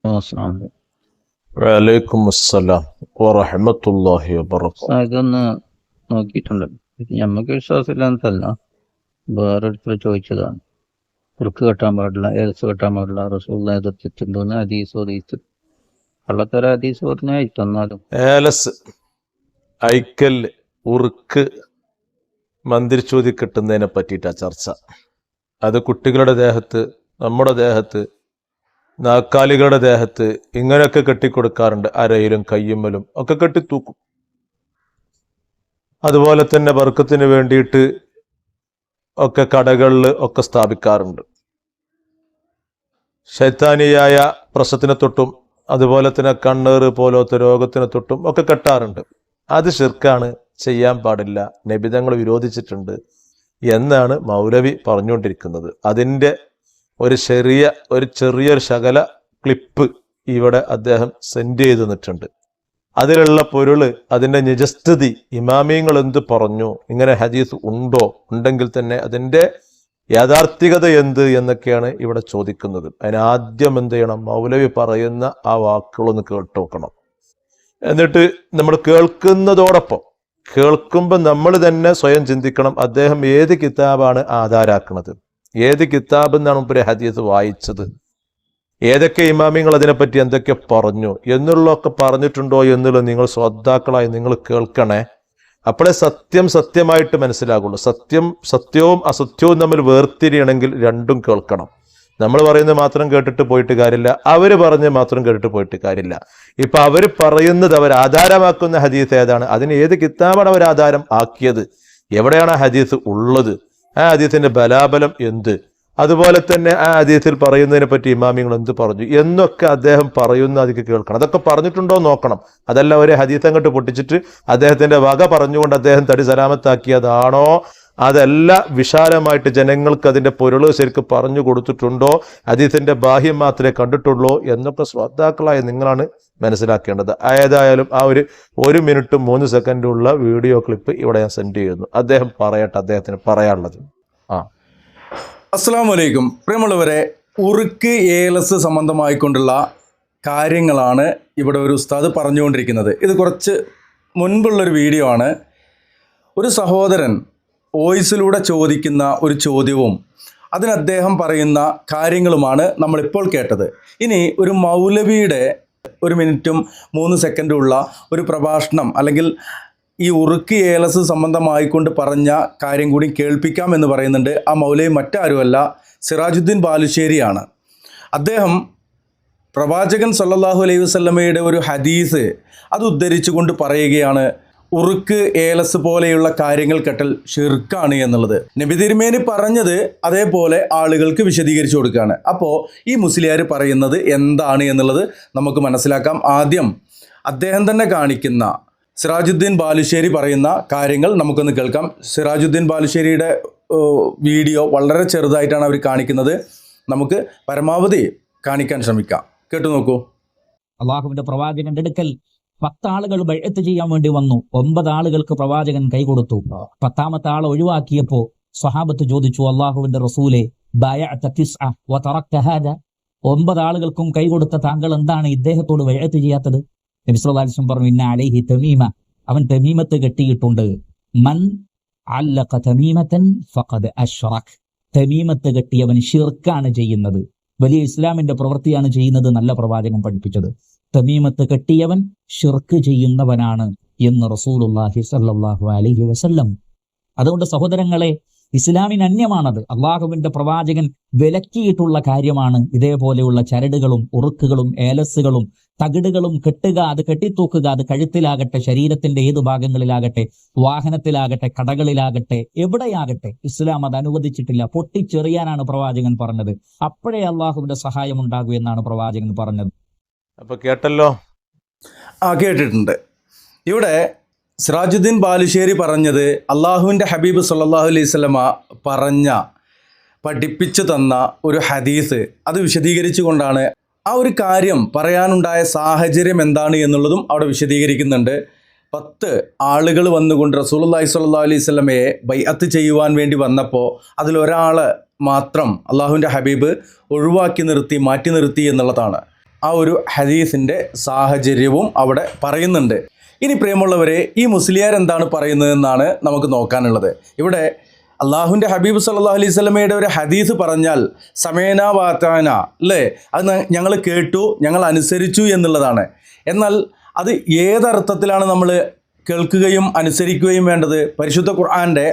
അസ്സലാമു അലൈക്കും. വലൈക്കും അസ്സലാം വറഹ്മത്തുള്ളാഹി വബറകാതുഹു. ഇതൊന്ന് നോക്കിയിട്ടുണ്ട്. ഇത് ഞമ്മക്ക് വിശ്വാസമില്ലാത്തല്ല, വേറൊരുത്തർ ചോദിച്ചതാണ്. ഉറുക്ക് കെട്ടാൻ പാടില്ല, ഏലസ് കെട്ടാൻ പാടില്ല, റസൂലുള്ളാഹി എതിർത്തിട്ടുണ്ടോന്ന് ഹദീസ് ഓതിയിട്ട് കള്ളത്തര ഹദീസ് പറഞ്ഞാൽ തന്നാലും ഏലസ്, ഐക്കൽ, ഉറുക്ക് മന്ത്രിച്ചോതി കിട്ടുന്നതിനെ പറ്റിയിട്ടാ ചർച്ച. അത് കുട്ടികളുടെ ദേഹത്ത്, നമ്മുടെ ദേഹത്ത്, നാക്കാലികളുടെ ദേഹത്ത് ഇങ്ങനെയൊക്കെ കെട്ടിക്കൊടുക്കാറുണ്ട്. അരയിലും കയ്യുമ്മലും ഒക്കെ കെട്ടിത്തൂക്കും. അതുപോലെ തന്നെ ബർക്കത്തിന് വേണ്ടിയിട്ട് ഒക്കെ കടകളിൽ ഒക്കെ സ്ഥാപിക്കാറുണ്ട്. ശൈത്താനിയായ പ്രശ്നത്തിനെ തൊട്ടും അതുപോലെ തന്നെ കണ്ണേറ് പോലത്തെ രോഗത്തിനെ തൊട്ടും ഒക്കെ കെട്ടാറുണ്ട്. അത് ശിർക്കാണ്, ചെയ്യാൻ പാടില്ല, നബിതങ്ങൾ വിരോധിച്ചിട്ടുണ്ട് എന്നാണ് മൗലവി പറഞ്ഞുകൊണ്ടിരിക്കുന്നത്. അതിൻ്റെ ഒരു ചെറിയൊരു ശകല ക്ലിപ്പ് ഇവിടെ അദ്ദേഹം സെൻഡ് ചെയ്ത് തന്നിട്ടുണ്ട്. അതിലുള്ള പൊരുള്, അതിൻ്റെ നിജസ്ഥിതി, ഇമാമിയങ്ങൾ എന്ത് പറഞ്ഞു, ഇങ്ങനെ ഹദീസ് ഉണ്ടോ, ഉണ്ടെങ്കിൽ തന്നെ അതിൻ്റെ യാഥാർത്ഥികത എന്ത് എന്നൊക്കെയാണ് ഇവിടെ ചോദിക്കുന്നത്. അതിനാദ്യം എന്ത് ചെയ്യണം? മൗലവി പറയുന്ന ആ വാക്കുകളൊന്ന് കേട്ടു നോക്കണം. എന്നിട്ട് നമ്മൾ കേൾക്കുമ്പോൾ നമ്മൾ തന്നെ സ്വയം ചിന്തിക്കണം, അദ്ദേഹം ഏത് കിതാബാണ് ആധാരാക്കുന്നത്, ഏത് കിതാബ് എന്നാണ് മുമ്പ് ഹദീസ് വായിച്ചത്, ഏതൊക്കെ ഇമാമിങ്ങൾ അതിനെപ്പറ്റി എന്തൊക്കെ പറഞ്ഞു എന്നുള്ളതൊക്കെ പറഞ്ഞിട്ടുണ്ടോ എന്നുള്ളത് നിങ്ങൾ ശ്രോതാക്കളായി നിങ്ങൾ കേൾക്കണേ. അപ്പോഴേ സത്യമായിട്ട് മനസ്സിലാകുള്ളൂ. സത്യവും അസത്യവും തമ്മിൽ വേർതിരിയണമെങ്കിൽ രണ്ടും കേൾക്കണം. നമ്മൾ പറയുന്നത് മാത്രം കേട്ടിട്ട് പോയിട്ട് കാര്യമില്ല, അവര് പറഞ്ഞ് മാത്രം കേട്ടിട്ട് പോയിട്ട് കാര്യമില്ല. ഇപ്പൊ അവർ പറയുന്നത്, അവർ ആധാരമാക്കുന്ന ഹദീസ് ഏതാണ്, അതിന് ഏത് കിതാബാണ് അവർ ആധാരം ആക്കിയത്, എവിടെയാണ് ആ ഹദീസ് ഉള്ളത്, ആ ഹദീസിന്റെ ബലാബലം എന്ത്, അതുപോലെ തന്നെ ആ ഹദീസിൽ പറയുന്നതിനെ പറ്റി ഇമാമിങ്ങൾ എന്ത് പറഞ്ഞു എന്നൊക്കെ അദ്ദേഹം പറയുന്ന അതിക്ക് കേൾക്കണം. അതൊക്കെ പറഞ്ഞിട്ടുണ്ടോ നോക്കണം. അതല്ല ഒരു ഹദീസ് അങ്ങോട്ട് പൊട്ടിച്ചിട്ട് അദ്ദേഹത്തിന്റെ വക പറഞ്ഞുകൊണ്ട് അദ്ദേഹം തടി സലാമത്താക്കിയതാണോ, അതല്ല വിശാലമായിട്ട് ജനങ്ങൾക്ക് അതിന്റെ പൊരുള് ശരിക്കും പറഞ്ഞു കൊടുത്തിട്ടുണ്ടോ, ഹദീസിന്റെ ബാഹ്യം മാത്രമേ കണ്ടിട്ടുള്ളൂ എന്നൊക്കെ ശ്രോതാക്കളായ നിങ്ങളാണ് മനസ്സിലാക്കേണ്ടത്. ഏതായാലും ആ ഒരു 1 മിനിറ്റ് 3 സെക്കൻഡുള്ള വീഡിയോ ക്ലിപ്പ് ഇവിടെ ഞാൻ സെൻഡ് ചെയ്യുന്നു. അദ്ദേഹം പറയട്ടെ, അദ്ദേഹത്തിന് പറയാനുള്ളത്. അസ്സലാമു അലൈക്കും. പ്രിയമുള്ളവരെ, ഉറുക്ക് ഏലസ് സംബന്ധമായിക്കൊണ്ടുള്ള കാര്യങ്ങളാണ് ഇവിടെ ഒരു ഉസ്താദ് പറഞ്ഞുകൊണ്ടിരിക്കുന്നത്. ഇത് കുറച്ച് മുൻപുള്ളൊരു വീഡിയോ ആണ്. ഒരു സഹോദരൻ വോയിസിലൂടെ ചോദിക്കുന്ന ഒരു ചോദ്യവും അതിന് അദ്ദേഹം പറയുന്ന കാര്യങ്ങളുമാണ് നമ്മളിപ്പോൾ കേട്ടത്. ഇനി ഒരു മൗലവിയുടെ 1 മിനിറ്റും 3 സെക്കൻഡും ഉള്ള ഒരു പ്രഭാഷണം, അല്ലെങ്കിൽ ഈ ഉറുക്ക് ഏലസ് സംബന്ധമായിക്കൊണ്ട് പറഞ്ഞ കാര്യം കൂടി കേൾപ്പിക്കാം എന്ന് പറയുന്നുണ്ട്. ആ മൗലവി മറ്റാരുമല്ല, സിറാജുദ്ദീൻ ബാലുശ്ശേരിയാണ്. അദ്ദേഹം പ്രവാചകൻ സല്ലല്ലാഹു അലൈഹി വസല്ലമയുടെ ഒരു ഹദീസ് അത് ഉദ്ധരിച്ചുകൊണ്ട് പറയുകയാണ്, ഉറുക്ക് ഏലസ് പോലെയുള്ള കാര്യങ്ങൾ കെട്ടൽ ഷിർക്കാണ് എന്നുള്ളത്. നബി തിരുമേനി പറഞ്ഞത് അതേപോലെ ആളുകൾക്ക് വിശദീകരിച്ചു കൊടുക്കുകയാണ്. അപ്പോൾ ഈ മുസ്ലിയാർ പറയുന്നത് എന്താണ് എന്നുള്ളത് നമുക്ക് മനസ്സിലാക്കാം. ആദ്യം അദ്ദേഹം തന്നെ കാണിക്കുന്ന സിറാജുദ്ദീൻ ബാലുശ്ശേരി പറയുന്ന കാര്യങ്ങൾ നമുക്കൊന്ന് കേൾക്കാം. സിറാജുദ്ദീൻ ബാലുശ്ശേരിയുടെ വീഡിയോ വളരെ ചെറുതായിട്ടാണ് അവർ കാണിക്കുന്നത്. നമുക്ക് പരമാവധി കാണിക്കാൻ ശ്രമിക്കാം. കേട്ടു നോക്കൂ. അള്ളാഹുവിന്റെ പ്രവാചകന്റെ അടുക്കൽ 10 ആളുകൾ ബൈഅത്ത് ചെയ്യാൻ വേണ്ടി വന്നു. 9 ആളുകൾക്ക് പ്രവാചകൻ കൈകൊടുത്തു. 10ാമത്തെ ആളെ ഒഴിവാക്കിയപ്പോ സ്വഹാബത്ത് ചോദിച്ചു, അള്ളാഹുവിന്റെ റസൂലെ, ബയഅത 9 വതറക്ത ഹാദ, 9 ആളുകൾക്കും കൈകൊടുത്ത താങ്കൾ എന്താണ് ഇദ്ദേഹത്തോട് ബൈഅത്ത് ചെയ്യാത്തത്? നബി സല്ലല്ലാഹു അലൈഹി വസല്ലം പറഞ്ഞു, ഇന്ന അലൈഹി തമീമ, അവൻ തമീമത്ത് കെട്ടിയിട്ടുണ്ട്. മൻ അല്ലഖ തമീമതൻ ഫഖദ് അശ്റക്, തമീമത്ത് കെട്ടിയവൻ ഷിർക്കാണ് ചെയ്യുന്നത്, വലിയ ഇസ്ലാമിന്റെ പ്രവൃത്തിയാണ് ചെയ്യുന്നത് നല്ല പ്രവാചകൻ പഠിപ്പിച്ചത്. തമീമത്ത് കെട്ടിയവൻ ഷിർക്ക് ചെയ്യുന്നവനാണ് എന്ന് റസൂലുള്ളാഹി സ്വല്ലല്ലാഹു അലൈഹി വസല്ലം. അതുകൊണ്ട് സഹോദരങ്ങളെ, ഇസ്ലാമിന് അന്യമാണത്. അള്ളാഹുവിന്റെ പ്രവാചകൻ വിലക്കിയിട്ടുള്ള കാര്യമാണ് ഇതേപോലെയുള്ള ചരടുകളും ഉറുക്കുകളും ഏലസുകളും തകിടുകളും കെട്ടുക, അത് കെട്ടിത്തൂക്കുക. അത് കഴുത്തിലാകട്ടെ, ശരീരത്തിന്റെ ഏതു ഭാഗങ്ങളിലാകട്ടെ, വാഹനത്തിലാകട്ടെ, കടകളിലാകട്ടെ, എവിടെയാകട്ടെ, ഇസ്ലാം അത് അനുവദിച്ചിട്ടില്ല. പൊട്ടിച്ചെറിയാനാണ് പ്രവാചകൻ പറഞ്ഞത്. അപ്പോഴേ അള്ളാഹുവിന്റെ സഹായം ഉണ്ടാകൂ എന്നാണ് പ്രവാചകൻ പറഞ്ഞത്. അപ്പൊ കേട്ടല്ലോ. കേട്ടിട്ടുണ്ട്. ഇവിടെ സിറാജുദ്ദീൻ ബാലുശ്ശേരി പറഞ്ഞത് അള്ളാഹുവിൻ്റെ ഹബീബ് സല്ലല്ലാഹു അലൈഹി വസല്ലമ പഠിപ്പിച്ചു തന്ന ഒരു ഹദീസ് അത് വിശദീകരിച്ചു കൊണ്ടാണ് ആ ഒരു കാര്യം പറയാനുണ്ടായ സാഹചര്യം എന്താണ് എന്നുള്ളതും അവിടെ വിശദീകരിക്കുന്നുണ്ട്. 10 ആളുകൾ വന്നുകൊണ്ട് റസൂലുള്ളാഹി സ്വല്ലല്ലാഹു അലൈഹി വസല്ലമയെ ബൈഅത്ത് ചെയ്യുവാൻ വേണ്ടി വന്നപ്പോൾ അതിലൊരാൾ മാത്രം അള്ളാഹുവിൻ്റെ ഹബീബ് ഒഴിവാക്കി നിർത്തി, മാറ്റി നിർത്തി എന്നുള്ളതാണ്. ആ ഒരു ഹദീസിൻ്റെ സാഹചര്യവും അവിടെ പറയുന്നുണ്ട്. ഇനി പ്രിയമുള്ളവരെ, ഈ മുസ്ലിയാർ എന്താണ് പറയുന്നതെന്നാണ് നമുക്ക് നോക്കാനുള്ളത്. ഇവിടെ അള്ളാഹുവിൻ്റെ ഹബീബ് സല്ലല്ലാഹു അലൈഹി വസല്ലമയുടെ ഒരു ഹദീസ് പറഞ്ഞാൽ സമേന വാതാന അല്ലേ, അത് ഞങ്ങൾ കേട്ടു, ഞങ്ങൾ അനുസരിച്ചു എന്നുള്ളതാണ്. എന്നാൽ അത് ഏതർത്ഥത്തിലാണ് നമ്മൾ കേൾക്കുകയും അനുസരിക്കുകയും വേണ്ടത്? പരിശുദ്ധ ഖുർആൻ്റെ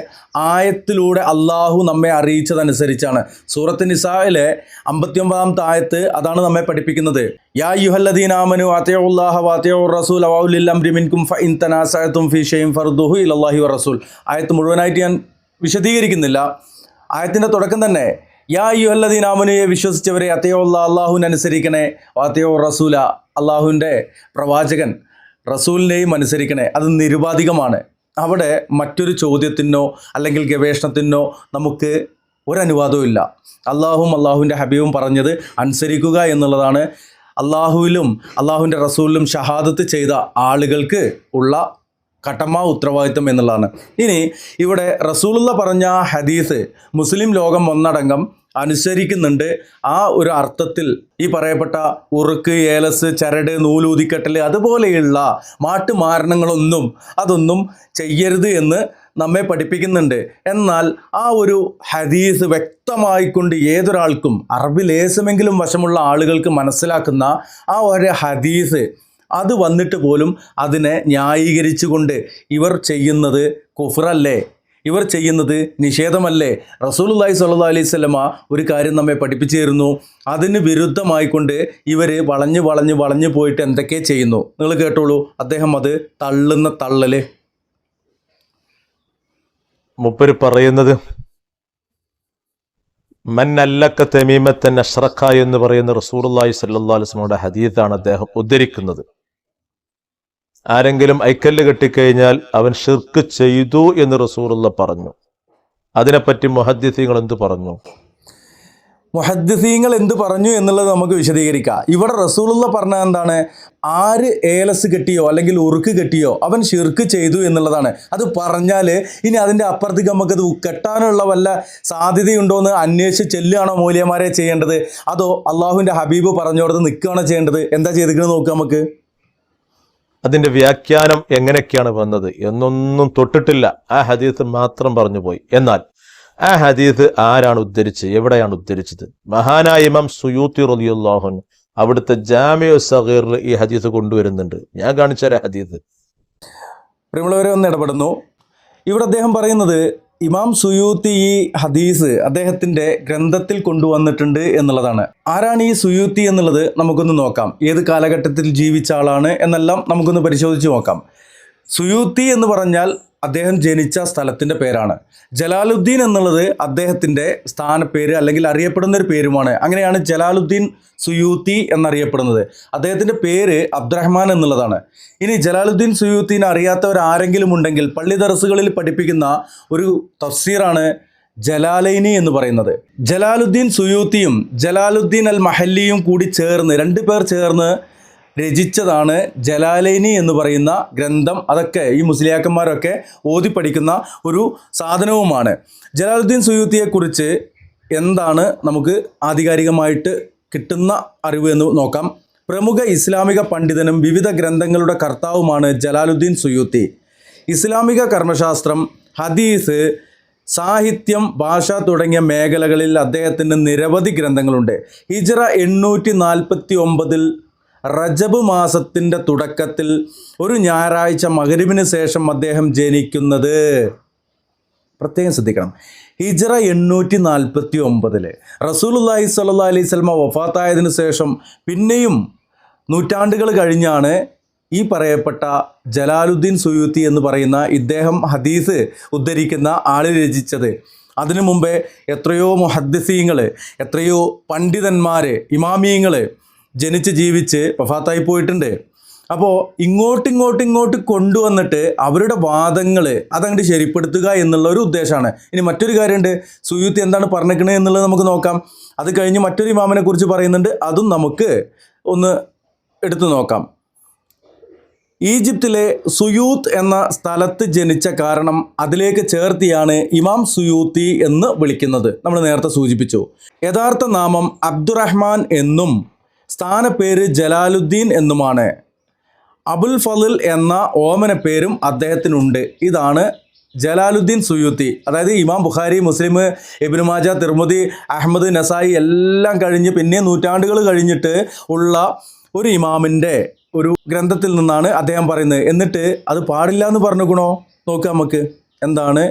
ആയത്തിലൂടെ അള്ളാഹു നമ്മെ അറിയിച്ചതനുസരിച്ചാണ്. സൂറത്ത് നിസായിലെ 59-ാമത്തെ ആയത്ത് അതാണ് നമ്മെ പഠിപ്പിക്കുന്നത്. യാ അയ്യുഹല്ലദീന ആമനു അത്തിഉല്ലാഹ വഅത്തിഉർ റസൂല വഉലിൽ അംരി മിൻകും ഫഇൻ തനാസഅതും ഫീ ഷൈഇൻ ഫർദുഹു ഇലല്ലാഹി വറസൂൽ. ആയത്ത് മുഴുവനായിട്ട് ഞാൻ വിശദീകരിക്കുന്നില്ല. ആയത്തിൻ്റെ തുടക്കം തന്നെ യാ അയ്യുഹല്ലദീന ആമനുയെ വിശ്വസിച്ചവരെ അത്തിഉല്ലാഹ, അള്ളാഹുവിനെ അനുസരിക്കണേ, വഅത്തിഉർ റസൂല, അള്ളാഹുവിൻ്റെ പ്രവാചകൻ റസൂലിനെയും അനുസരിക്കണേ. അത് നിരുപാധികമാണ്. അവിടെ മറ്റൊരു ചോദ്യത്തിനോ അല്ലെങ്കിൽ ഗവേഷണത്തിനോ നമുക്ക് ഒരനുവാദവും ഇല്ല. അള്ളാഹുവും അള്ളാഹുവിൻ്റെ ഹബീബും പറഞ്ഞത് അനുസരിക്കുക എന്നുള്ളതാണ് അള്ളാഹുവിലും അള്ളാഹുവിൻ്റെ റസൂലിലും ഷഹാദത്ത് ചെയ്ത ആളുകൾക്ക് ഉള്ള കടമ, ഉത്തരവാദിത്വം എന്നുള്ളതാണ്. ഇനി ഇവിടെ റസൂലുള്ള പറഞ്ഞ ഹദീസ് മുസ്ലിം ലോകം ഒന്നടങ്കം അനുസരിക്കുന്നുണ്ട്. ആ ഒരു അർത്ഥത്തിൽ ഈ പറയപ്പെട്ട ഉറുക്ക്, ഏലസ്, ചരട്, നൂലൂതിക്കെട്ടൽ അതുപോലെയുള്ള മാരണങ്ങളൊന്നും അതൊന്നും ചെയ്യരുത് എന്ന് നമ്മെ പഠിപ്പിക്കുന്നുണ്ട്. എന്നാൽ ആ ഒരു ഹദീസ് വ്യക്തമായിക്കൊണ്ട് ഏതൊരാൾക്കും അറബി ലേശമെങ്കിലും വശമുള്ള ആളുകൾക്ക് മനസ്സിലാക്കുന്ന ആ ഒരു ഹദീസ് അത് വന്നിട്ട് പോലും അതിനെ ന്യായീകരിച്ചുകൊണ്ട് ഇവർ ചെയ്യുന്നത് കുഫ്റല്ലേ, ഇവർ ചെയ്യുന്നത് നിഷേധമല്ലേ? റസൂലുള്ളാഹി സ്വല്ലല്ലാഹു അലൈഹി വസല്ലമ ഒരു കാര്യം നമ്മെ പഠിപ്പിച്ചു തരുന്നു. അതിന് വിരുദ്ധമായിക്കൊണ്ട് ഇവർ വളഞ്ഞു പോയിട്ട് എന്തൊക്കെ ചെയ്യുന്നു നിങ്ങൾ കേട്ടോളൂ. അദ്ദേഹം അത് തള്ളുന്ന തള്ളല് മുപ്പര് പറയുന്നത് മന്നല്ലക്ക തമീമത്തൻ അഷ്റഖ എന്ന് പറയുന്ന റസൂലുള്ളാഹി സ്വല്ലല്ലാഹു അലൈഹി വസല്ലമയുടെ ഹദീസാണ് അദ്ദേഹം ഉദ്ധരിക്കുന്നത്. ആരെങ്കിലും ഐക്കല്ല് കെട്ടിക്കഴിഞ്ഞാൽ അവൻ ഷിർക്ക് ചെയ്തു എന്ന് റസൂലുള്ള പറഞ്ഞു. അതിനെപ്പറ്റി മുഹദ്ദിസീങ്ങൾ എന്ത് പറഞ്ഞു? മുഹദ്ദിസീങ്ങൾ എന്ത് പറഞ്ഞു എന്നുള്ളത് നമുക്ക് വിശദീകരിക്കാം. ഇവിടെ റസൂലുള്ള പറഞ്ഞത് എന്താണ്? ആര് ഏലസ് കെട്ടിയോ അല്ലെങ്കിൽ ഉറുക്ക് കെട്ടിയോ അവൻ ഷിർക്ക് ചെയ്തു എന്നുള്ളതാണ്. അത് പറഞ്ഞാൽ ഇനി അതിൻ്റെ അപ്പുറത്തേക്ക് നമുക്കത് കെട്ടാനുള്ള വല്ല സാധ്യതയുണ്ടോ എന്ന് അന്വേഷിച്ച് ചെല്ലുകയാണോ മൂല്യന്മാരെ ചെയ്യേണ്ടത്? അതോ അള്ളാഹുവിൻ്റെ ഹബീബ് പറഞ്ഞോടത്ത് നിൽക്കുകയാണോ ചെയ്യേണ്ടത്? എന്താ ചെയ്തിരിക്കുന്നത് നോക്കുക നമുക്ക്. അതിന്റെ വ്യാഖ്യാനം എങ്ങനെയൊക്കെയാണ് വന്നത് എന്നൊന്നും തൊട്ടിട്ടില്ല. ആ ഹദീസ് മാത്രം പറഞ്ഞു പോയി. എന്നാൽ ആ ഹദീസ് ആരാണ് ഉദ്ധരിച്ചത്, എവിടെയാണ് ഉദ്ധരിച്ചത്? മഹാനായ ഇമാം സുയൂത്തി റളിയല്ലാഹു അൻഹു അവിടുത്തെ ജാമിഉ സഗീറിൽ ഈ ഹദീസ് കൊണ്ടുവരുന്നുണ്ട്. ഞാൻ കാണിച്ച ഹദീസ് പ്രിയമുള്ളവരെ ഒന്ന് ഇടപെടുന്നു. ഇവിടെ അദ്ദേഹം പറയുന്നത് ഇമാം സുയൂത്തി ഈ ഹദീസ് അദ്ദേഹത്തിൻ്റെ ഗ്രന്ഥത്തിൽ കൊണ്ടുവന്നിട്ടുണ്ട് എന്നുള്ളതാണ്. ആരാണ് ഈ സുയൂത്തി എന്നുള്ളത് നമുക്കൊന്ന് നോക്കാം. ഏത് കാലഘട്ടത്തിൽ ജീവിച്ച ആളാണ് എന്നെല്ലാം നമുക്കൊന്ന് പരിശോധിച്ച് നോക്കാം. സുയൂത്തി എന്ന് പറഞ്ഞാൽ അദ്ദേഹം ജനിച്ച സ്ഥലത്തിൻ്റെ പേരാണ്. ജലാലുദ്ദീൻ എന്നുള്ളത് അദ്ദേഹത്തിൻ്റെ സ്ഥാനപ്പേര് അല്ലെങ്കിൽ അറിയപ്പെടുന്ന ഒരു പേരുമാണ്. അങ്ങനെയാണ് ജലാലുദ്ദീൻ സുയൂത്തി എന്നറിയപ്പെടുന്നത്. അദ്ദേഹത്തിൻ്റെ പേര് അബ്ദുറഹ്മാൻ എന്നുള്ളതാണ്. ഇനി ജലാലുദ്ദീൻ സുയൂത്തിനെ അറിയാത്തവർ ആരെങ്കിലും ഉണ്ടെങ്കിൽ പള്ളി ദർസുകളിൽ പഠിപ്പിക്കുന്ന ഒരു തഫ്സീറാണ് ജലാലൈനി എന്ന് പറയുന്നത്. ജലാലുദ്ദീൻ സുയൂത്തിയും ജലാലുദ്ദീൻ അൽ മഹല്ലിയും കൂടി ചേർന്ന്, രണ്ടു പേർ ചേർന്ന് രചിച്ചതാണ് ജലാലൈനി എന്ന് പറയുന്ന ഗ്രന്ഥം. അതൊക്കെ ഈ മുസ്ലിയാക്കന്മാരൊക്കെ ഓതി പഠിക്കുന്ന ഒരു സാധനവുമാണ്. ജലാലുദ്ദീൻ സുയൂത്തിയെക്കുറിച്ച് എന്താണ് നമുക്ക് ആധികാരികമായിട്ട് കിട്ടുന്ന അറിവ് എന്ന് നോക്കാം. പ്രമുഖ ഇസ്ലാമിക പണ്ഡിതനും വിവിധ ഗ്രന്ഥങ്ങളുടെ കർത്താവുമാണ് ജലാലുദ്ദീൻ സുയൂത്തി. ഇസ്ലാമിക കർമ്മശാസ്ത്രം, ഹദീസ്, സാഹിത്യം, ഭാഷ തുടങ്ങിയ മേഖലകളിൽ അദ്ദേഹത്തിന് നിരവധി ഗ്രന്ഥങ്ങളുണ്ട്. ഹിജ്റ 849 റജബ് മാസത്തിൻ്റെ തുടക്കത്തിൽ ഒരു ഞായറാഴ്ച മഗ്‌രിബിന് ശേഷം അദ്ദേഹം ജനിക്കുന്നത്. പ്രത്യേകം ശ്രദ്ധിക്കണം. ഹിജ്റ 849 റസൂലുള്ളാഹി സ്വല്ലല്ലാഹു അലൈഹി വസല്ലം വഫാത്തായതിനു ശേഷം പിന്നെയും നൂറ്റാണ്ടുകൾ കഴിഞ്ഞാണ് ഈ പറയപ്പെട്ട ജലാലുദ്ദീൻ സുയൂത്തി എന്ന് പറയുന്ന ഇദ്ദേഹം ഹദീസ് ഉദ്ധരിക്കുന്ന ആൾ രചിച്ചത്. അതിനു മുമ്പേ എത്രയോ മുഹദ്ദിസീങ്ങൾ, എത്രയോ പണ്ഡിതന്മാർ, ഇമാമിയങ്ങൾ ജനിച്ച് ജീവിച്ച് വഫാത്തായി പോയിട്ടുണ്ട്. അപ്പോൾ ഇങ്ങോട്ട് കൊണ്ടുവന്നിട്ട് അവരുടെ വാദങ്ങൾ അതങ്ങോട്ട് ശരിപ്പെടുത്തുക എന്നുള്ള ഒരു ഉദ്ദേശമാണ്. ഇനി മറ്റൊരു കാര്യമുണ്ട്, സുയൂത്തി എന്താണ് പറഞ്ഞിരിക്കുന്നത് എന്നുള്ളത് നമുക്ക് നോക്കാം. അത് കഴിഞ്ഞ് മറ്റൊരു ഇമാമിനെ കുറിച്ച് പറയുന്നുണ്ട്, അതും നമുക്ക് ഒന്ന് എടുത്തു നോക്കാം. ഈജിപ്തിലെ സുയൂത്ത് എന്ന സ്ഥലത്ത് ജനിച്ച കാരണം അതിലേക്ക് ചേർത്തിയാണ് ഇമാം സുയൂത്തി എന്ന് വിളിക്കുന്നത്. നമ്മൾ നേരത്തെ സൂചിപ്പിച്ചു. യഥാർത്ഥ നാമം അബ്ദുറഹ്മാൻ എന്നും സ്ഥാനപ്പേര് ജലാലുദ്ദീൻ എന്നുമാണ്. അബുൽ ഫളിൽ എന്ന ഓമന പേരും അദ്ദേഹത്തിനുണ്ട്. ഇതാണ് ജലാലുദ്ദീൻ സുയൂത്തി. അതായത് ഇമാം ബുഖാരി, മുസ്ലിം, ഇബ്നു മാജ, തിർമുദി, അഹ്മദ്, നസായി എല്ലാം കഴിഞ്ഞ് പിന്നെ നൂറ്റാണ്ടുകൾ കഴിഞ്ഞിട്ട് ഉള്ള ഒരു ഇമാമിൻ്റെ ഒരു ഗ്രന്ഥത്തിൽ നിന്നാണ് അദ്ദേഹം പറയുന്നത്. എന്നിട്ട് അത് പാടില്ല എന്ന് പറഞ്ഞുകൂണോ? നോക്കാം നമുക്ക് എന്താണ്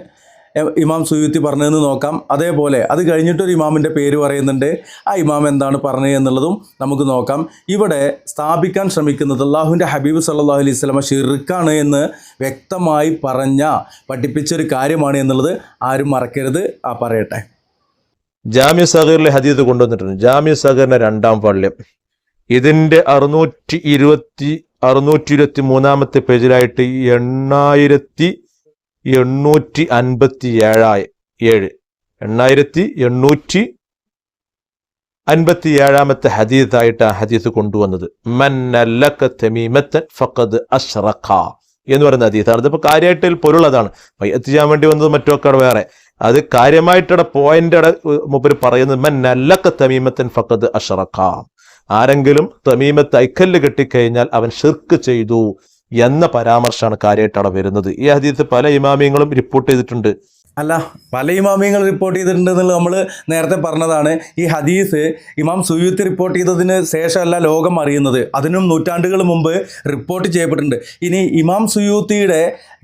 ഇമാം സുയൂത്തി പറഞ്ഞതെന്ന് നോക്കാം. അതേപോലെ അത് കഴിഞ്ഞിട്ടൊരു ഇമാമിൻ്റെ പേര് പറയുന്നുണ്ട്. ആ ഇമാം എന്താണ് പറഞ്ഞത് എന്നുള്ളതും നമുക്ക് നോക്കാം. ഇവിടെ സ്ഥാപിക്കാൻ ശ്രമിക്കുന്നത് അല്ലാഹുവിൻ്റെ ഹബീബ് സല്ലല്ലാഹു അലൈഹി വസല്ലമ ഷിർക്കാണ് എന്ന് വ്യക്തമായി പഠിപ്പിച്ചൊരു കാര്യമാണ് എന്നുള്ളത് ആരും മറക്കരുത്. പറയട്ടെ. ജാമ്യ സഗീറിലെ ഹദീസ് കൊണ്ടുവന്നിട്ടുണ്ട്. ജാമ്യ സഗീറിന്റെ 2-ാം വാള്യം ഇതിന്റെ 623 പേജിലായിട്ട് 8857 ഹദീസായിട്ട് ആ ഹദീസ് കൊണ്ടുവന്നത്. മന്നല്ലക തമീമത്തൻ ഫഖദ് അശ്റഖ എന്ന് പറയുന്ന ഹദീസാണ്. ഇതിപ്പോൾ കാര്യമായിട്ട് പൊരുളതാണ്. മയ്യത്ത് ചെയ്യാൻ വേണ്ടി വന്നത് മറ്റൊക്കെ വേറെ. അത് കാര്യമായിട്ടവിടെ പോയിന്റ് മുമ്പ് പറയുന്നത് മന്നല്ലക തമീമത്തൻ ഫഖദ് അശ്റഖ. ആരെങ്കിലും തമീമത്ത് ഐക്കല്ല് കെട്ടിക്കഴിഞ്ഞാൽ അവൻ ഷിർക്ക് ചെയ്തു എന്ന പരാമർശമാണ് കാര്യമായിട്ട് അവിടെ വരുന്നത്. ഈ ഹദീസ് പല ഇമാമിയങ്ങളും റിപ്പോർട്ട് ചെയ്തിട്ടുണ്ട്. അല്ല, പല ഇമാമിയങ്ങൾ റിപ്പോർട്ട് ചെയ്തിട്ടുണ്ട് എന്നുള്ളത് നമ്മൾ നേരത്തെ പറഞ്ഞതാണ്. ഈ ഹദീസ് ഇമാം സുയൂത്തി റിപ്പോർട്ട് ചെയ്തതിന് ശേഷമല്ല ലോകം അറിയുന്നത്. അതിനും നൂറ്റാണ്ടുകൾ മുമ്പ് റിപ്പോർട്ട് ചെയ്യപ്പെട്ടിട്ടുണ്ട്. ഇനി ഇമാം സുയൂത്തിയുടെ